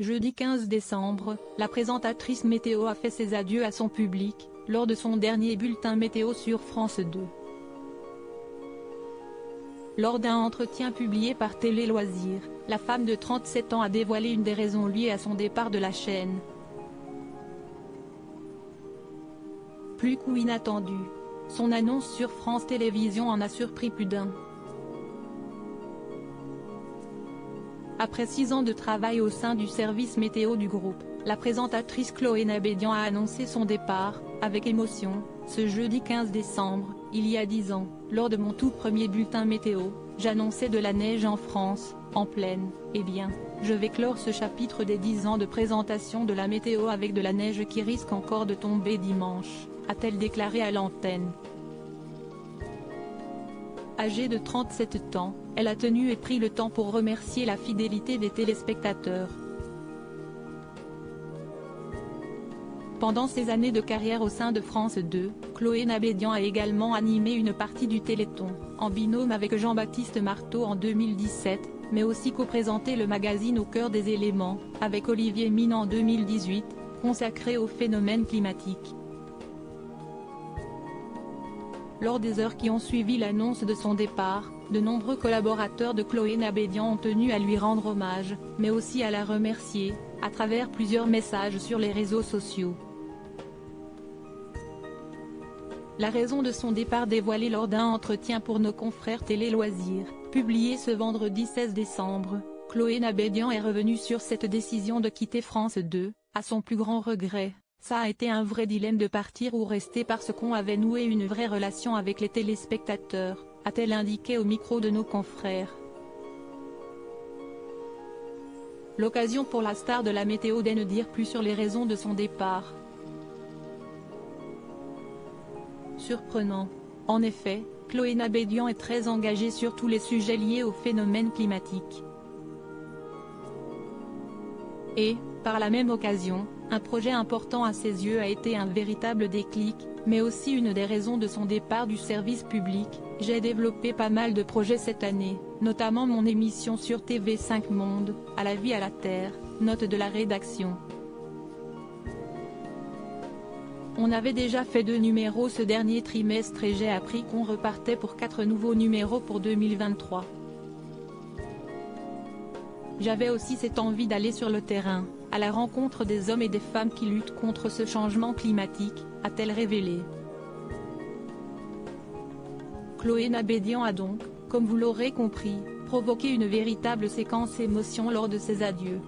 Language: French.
Jeudi 15 décembre, la présentatrice météo a fait ses adieux à son public, lors de son dernier bulletin météo sur France 2. Lors d'un entretien publié par Télé Loisirs, la femme de 37 ans a dévoilé une des raisons liées à son départ de la chaîne. Plus coup inattendu. Son annonce sur France Télévisions en a surpris plus d'un. Après 6 ans de travail au sein du service météo du groupe, la présentatrice Chloé Nabédian a annoncé son départ, avec émotion, ce jeudi 15 décembre, il y a 10 ans, lors de mon tout premier bulletin météo, j'annonçais de la neige en France, en pleine, eh bien, je vais clore ce chapitre des 10 ans de présentation de la météo avec de la neige qui risque encore de tomber dimanche, a-t-elle déclaré à l'antenne. Âgée de 37 ans, elle a tenu et pris le temps pour remercier la fidélité des téléspectateurs. Pendant ses années de carrière au sein de France 2, Chloé Nabédian a également animé une partie du Téléthon, en binôme avec Jean-Baptiste Marteau en 2017, mais aussi co-présenté le magazine Au cœur des éléments, avec Olivier Mine en 2018, consacré au phénomène climatique. Lors des heures qui ont suivi l'annonce de son départ, de nombreux collaborateurs de Chloé Nabédian ont tenu à lui rendre hommage, mais aussi à la remercier, à travers plusieurs messages sur les réseaux sociaux. La raison de son départ dévoilée lors d'un entretien pour nos confrères Télé Loisirs, publié ce vendredi 16 décembre, Chloé Nabédian est revenue sur cette décision de quitter France 2, à son plus grand regret. Ça a été un vrai dilemme de partir ou rester parce qu'on avait noué une vraie relation avec les téléspectateurs, a-t-elle indiqué au micro de nos confrères. L'occasion pour la star de la météo de ne dire plus sur les raisons de son départ. Surprenant. En effet, Chloé Nabédian est très engagée sur tous les sujets liés au phénomène climatique. Et, par la même occasion, un projet important à ses yeux a été un véritable déclic, mais aussi une des raisons de son départ du service public. J'ai développé pas mal de projets cette année, notamment mon émission sur TV5 Monde, À la vie à la terre, note de la rédaction. On avait déjà fait 2 numéros ce dernier trimestre et j'ai appris qu'on repartait pour 4 nouveaux numéros pour 2023. J'avais aussi cette envie d'aller sur le terrain, à la rencontre des hommes et des femmes qui luttent contre ce changement climatique, a-t-elle révélé. Chloé Nabédian a donc, comme vous l'aurez compris, provoqué une véritable séquence émotion lors de ses adieux.